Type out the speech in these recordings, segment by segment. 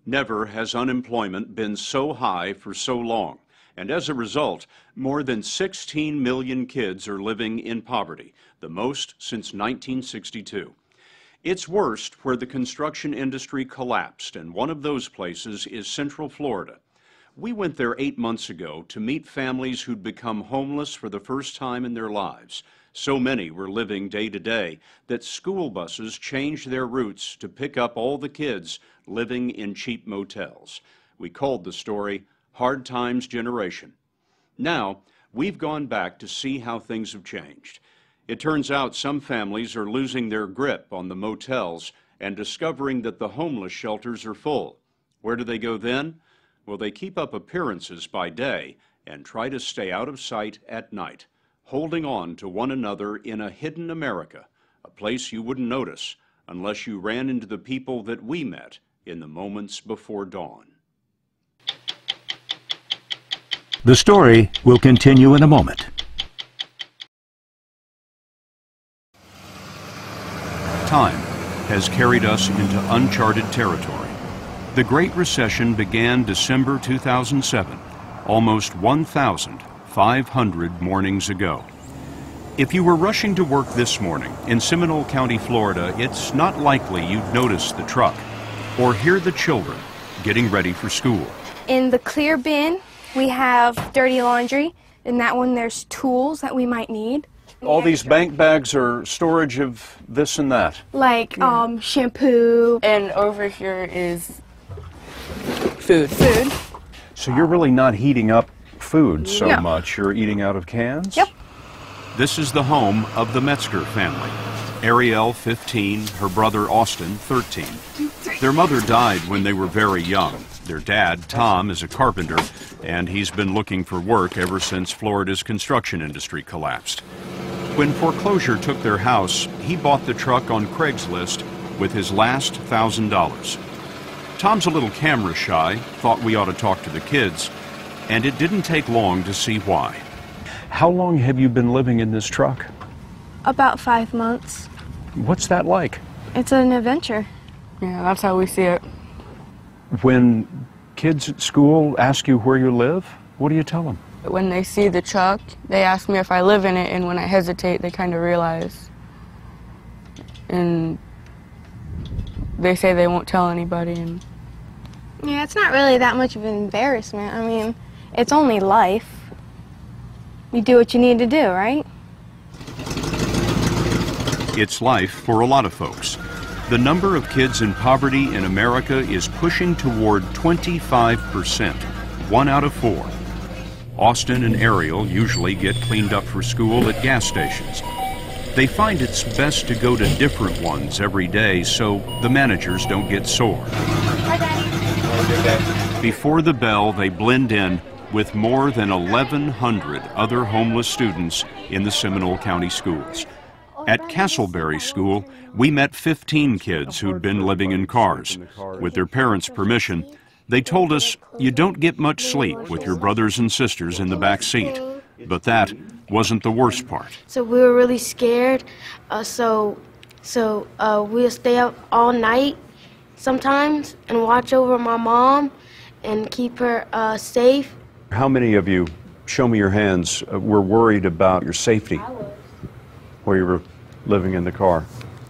Never has unemployment been so high for so long, and as a result, more than 16 million kids are living in poverty, the most since 1962. It's worst where the construction industry collapsed, and one of those places is Central Florida. We went there 8 months ago to meet families who'd become homeless for the first time in their lives. So many were living day to day that school buses changed their routes to pick up all the kids living in cheap motels. We called the story Hard Times Generation. Now, we've gone back to see how things have changed. It turns out some families are losing their grip on the motels and discovering that the homeless shelters are full. Where do they go then? Well, they keep up appearances by day and try to stay out of sight at night, holding on to one another in a hidden America, a place you wouldn't notice unless you ran into the people that we met in the moments before dawn. The story will continue in a moment. Time has carried us into uncharted territory. The Great Recession began December 2007, almost 1,500 mornings ago. If you were rushing to work this morning in Seminole County, Florida, it's not likely you'd notice the truck or hear the children getting ready for school. In the clear bin, we have dirty laundry. In that one, there's tools that we might need. All these bank bags are storage of this and that. Like shampoo. And over here is food. So you're really not heating up food so much. You're eating out of cans? Yep. This is the home of the Metzger family. Ariel, 15, her brother Austin, 13. Their mother died when they were very young. Their dad, Tom, is a carpenter, and he's been looking for work ever since Florida's construction industry collapsed. When foreclosure took their house, he bought the truck on Craigslist with his last $1,000. Tom's a little camera shy, thought we ought to talk to the kids, and it didn't take long to see why. How long have you been living in this truck? About 5 months. What's that like? It's an adventure. Yeah, that's how we see it. When kids at school ask you where you live, what do you tell them? When they see the truck, they ask me if I live in it, and when I hesitate, they kind of realize. And they say they won't tell anybody. And Yeah, it's not really that much of an embarrassment. I mean, it's only life. You do what you need to do, right? It's life for a lot of folks. The number of kids in poverty in America is pushing toward 25%, 1 out of 4. Austin and Ariel usually get cleaned up for school at gas stations. They find it's best to go to different ones every day so the managers don't get sore. Hi, Daddy. Before the bell, they blend in with more than 1,100 other homeless students in the Seminole County schools. At Castleberry School, we met 15 kids who'd been living in cars. With their parents' permission, they told us you don't get much sleep with your brothers and sisters in the back seat. But that wasn't the worst part. So we were really scared. So we'll stay up all night sometimes and watch over my mom and keep her safe. How many of you, show me your hands, were worried about your safety while you were living in the car?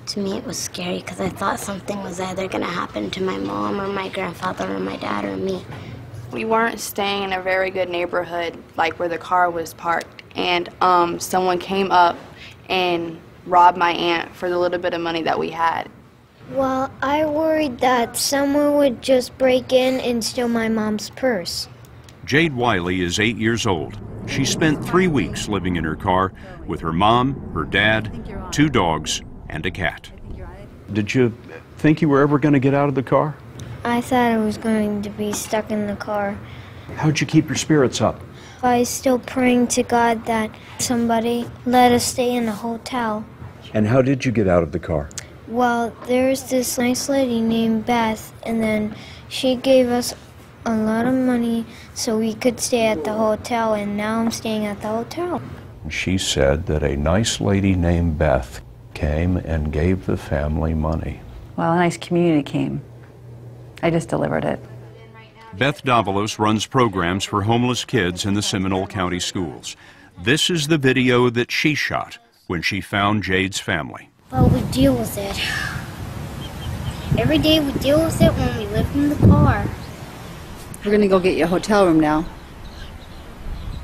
To me, it was scary because I thought something was either going to happen to my mom or my grandfather or my dad or me. We weren't staying in a very good neighborhood, like where the car was parked, and someone came up and robbed my aunt for the little bit of money that we had. Well, I worried that someone would just break in and steal my mom's purse. Jade Wiley is 8 years old. She spent 3 weeks living in her car with her mom, her dad, 2 dogs, and a cat. Did you think you were ever going to get out of the car? I thought I was going to be stuck in the car. How'd you keep your spirits up? I was still praying to God that somebody let us stay in the hotel. And how did you get out of the car? Well, there's this nice lady named Beth, and then she gave us a lot of money so we could stay at the hotel, and now I'm staying at the hotel. She said that a nice lady named Beth came and gave the family money. Well, a nice community came I just delivered it. Beth Davalos runs programs for homeless kids in the Seminole County schools. This is the video that she shot when she found Jade's family. Well, we deal with it. Every day we deal with it when we live in the car. We're going to go get you a hotel room now.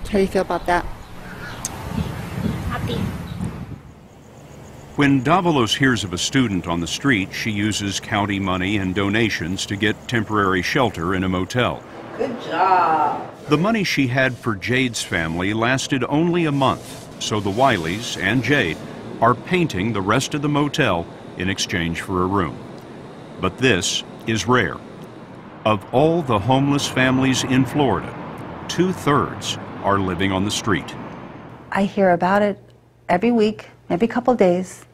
How do you feel about that? Happy. When Davalos hears of a student on the street, she uses county money and donations to get temporary shelter in a motel. Good job. The money she had for Jade's family lasted only a month, so the Wileys and Jade are painting the rest of the motel in exchange for a room. But this is rare. Of all the homeless families in Florida, 2/3 are living on the street. I hear about it every week, every couple of days.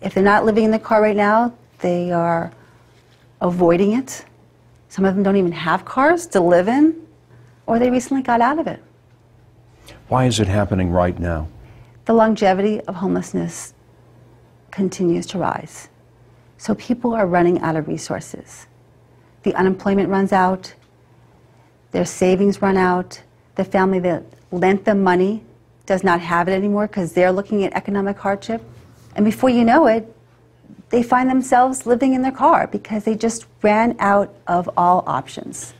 If they're not living in the car right now, they are avoiding it. Some of them don't even have cars to live in, or they recently got out of it. Why is it happening right now? The longevity of homelessness continues to rise. So people are running out of resources. The unemployment runs out, their savings run out, the family that lent them money does not have it anymore because they're looking at economic hardship. And before you know it, they find themselves living in their car because they just ran out of all options.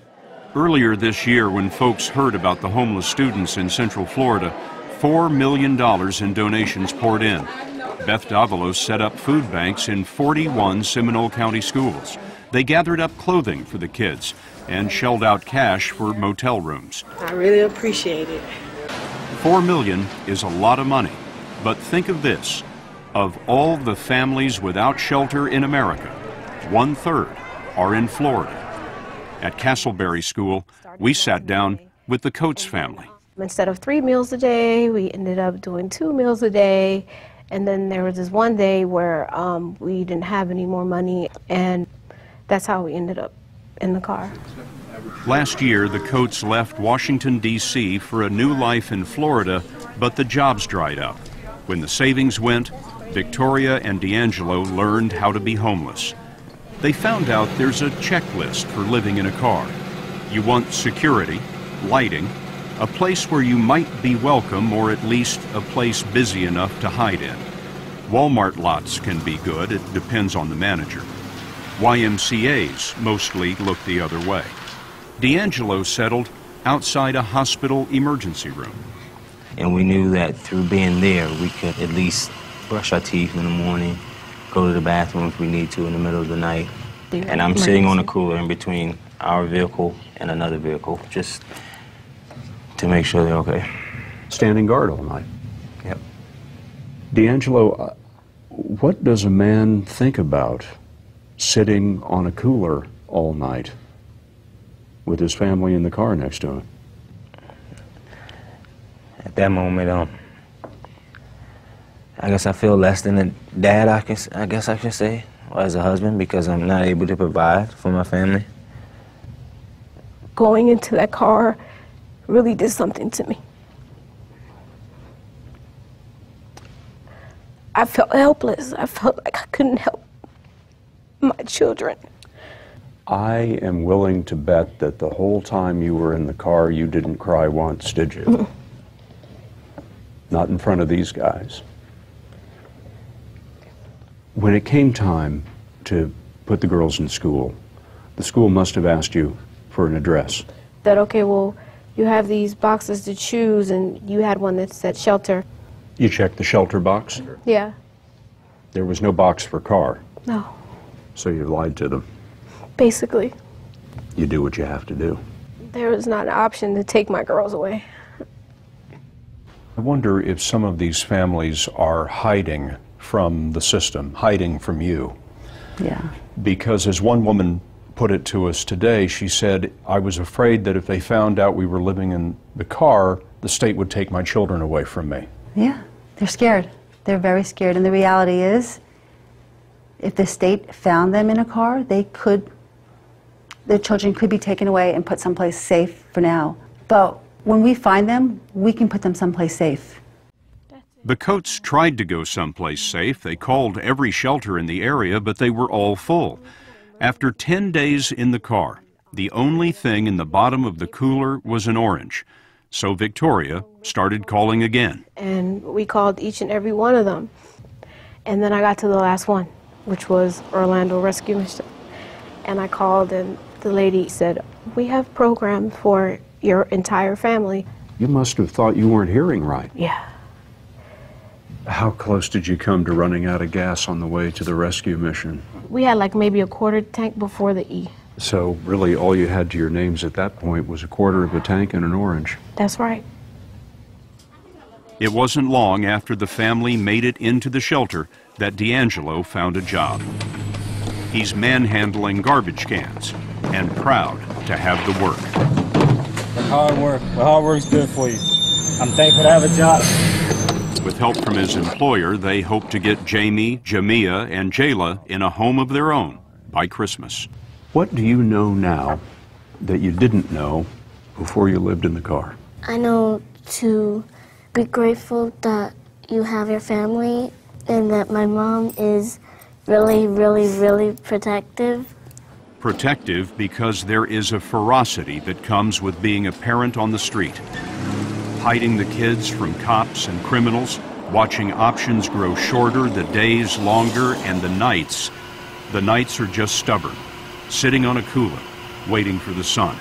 Earlier this year, when folks heard about the homeless students in Central Florida, $4 million in donations poured in. Beth Davalos set up food banks in 41 Seminole County schools. They gathered up clothing for the kids and shelled out cash for motel rooms. I really appreciate it. $4 million is a lot of money, but think of this. Of all the families without shelter in America, 1/3 are in Florida. At Castleberry School, we sat down with the Coates family. Instead of 3 meals a day, we ended up doing 2 meals a day. And then there was this one day where we didn't have any more money, and that's how we ended up in the car. Last year, the Coates left Washington, D.C. for a new life in Florida, but the jobs dried up. When the savings went, Victoria and D'Angelo learned how to be homeless. They found out there's a checklist for living in a car. You want security, lighting, a place where you might be welcome, or at least a place busy enough to hide in. Walmart lots can be good, it depends on the manager. YMCAs mostly look the other way. D'Angelo settled outside a hospital emergency room. And we knew that through being there, we could at least brush our teeth in the morning, go to the bathroom if we need to in the middle of the night. And I'm sitting on a cooler in between our vehicle and another vehicle, just to make sure they're okay. Standing guard all night. Yep. D'Angelo, what does a man think about sitting on a cooler all night with his family in the car next to him? At that moment, I guess I feel less than a dad, I guess I can say, or as a husband, because I'm not able to provide for my family. Going into that car really did something to me. I felt helpless. I felt like I couldn't help my children. I am willing to bet that the whole time you were in the car, you didn't cry once, did you? Mm-hmm. Not in front of these guys. When it came time to put the girls in school, the school must have asked you for an address. That, okay, well, you have these boxes to choose, and you had one that said shelter. You checked the shelter box? Yeah. There was no box for car. No. So you lied to them. Basically. You do what you have to do. There was not an option to take my girls away. I wonder if some of these families are hiding from the system, hiding from you. Yeah. Because as one woman put it to us today, she said, I was afraid that if they found out we were living in the car, the state would take my children away from me. Yeah, they're scared. They're very scared. And the reality is, if the state found them in a car, their children could be taken away and put someplace safe for now. But when we find them, we can put them someplace safe. The Coates tried to go someplace safe. They called every shelter in the area, but they were all full. After 10 days in the car, the only thing in the bottom of the cooler was an orange. So Victoria started calling again. And we called each and every one of them. And then I got to the last one, which was Orlando Rescue Mission. And I called and the lady said, "We have programs for your entire family." You must have thought you weren't hearing right. Yeah. How close did you come to running out of gas on the way to the rescue mission? We had like maybe a quarter tank before the E. So really all you had to your names at that point was a quarter of a tank and an orange. That's right. It wasn't long after the family made it into the shelter that D'Angelo found a job. He's manhandling garbage cans and proud to have the work. Hard work. Well, hard work's good for you. I'm thankful to have a job. With help from his employer, they hope to get Jamie, Jamia, and Jayla in a home of their own by Christmas. What do you know now that you didn't know before you lived in the car? I know to be grateful that you have your family and that my mom is really, really, really protective. Protective because there is a ferocity that comes with being a parent on the street. Hiding the kids from cops and criminals, watching options grow shorter, the days longer, and the nights are just stubborn, sitting on a cooler, waiting for the sun.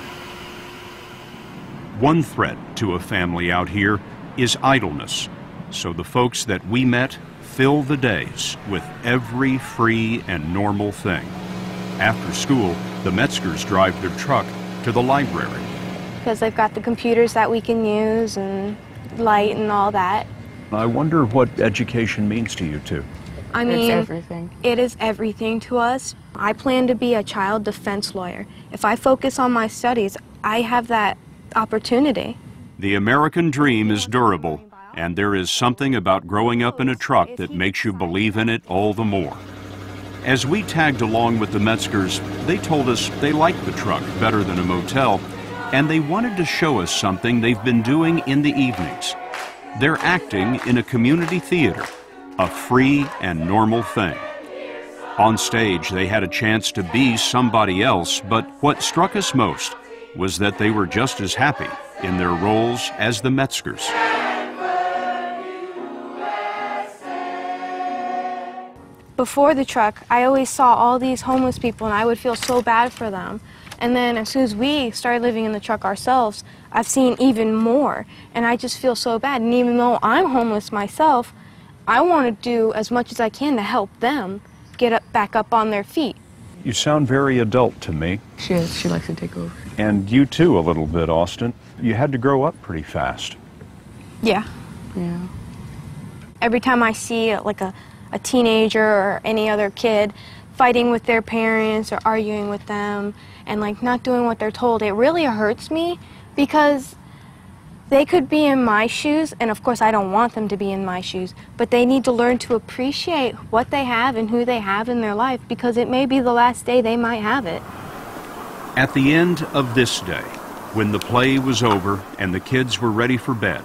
One threat to a family out here is idleness, so the folks that we met fill the days with every free and normal thing. After school, the Metzgers drive their truck to the library. Because they've got the computers that we can use and light and all that. I wonder what education means to you two. I mean, it's everything. It is everything to us. I plan to be a child defense lawyer. If I focus on my studies, I have that opportunity. The American dream is durable, and there is something about growing up in a truck that makes you believe in it all the more. As we tagged along with the Metzgers, they told us they liked the truck better than a motel, and they wanted to show us something they've been doing in the evenings. They're acting in a community theater, a free and normal thing. On stage, they had a chance to be somebody else, but what struck us most was that they were just as happy in their roles as the Metzgers. Before the truck, I always saw all these homeless people and I would feel so bad for them. And then as soon as we started living in the truck ourselves, I've seen even more. And I just feel so bad. And even though I'm homeless myself, I want to do as much as I can to help them get back up on their feet. You sound very adult to me. She is. She likes to take over. And you too, a little bit, Austin. You had to grow up pretty fast. Yeah. Yeah. Every time I see like a teenager or any other kid fighting with their parents or arguing with them and like not doing what they're told, it really hurts me because they could be in my shoes, and of course I don't want them to be in my shoes, but they need to learn to appreciate what they have and who they have in their life because it may be the last day they might have it. At the end of this day, when the play was over and the kids were ready for bed,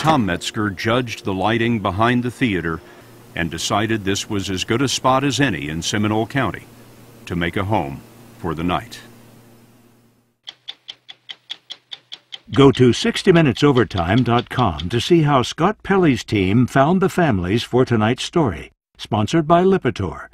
Tom Metzger judged the lighting behind the theater and decided this was as good a spot as any in Seminole County to make a home for the night. Go to 60minutesovertime.com to see how Scott Pelley's team found the families for tonight's story. Sponsored by Lipitor.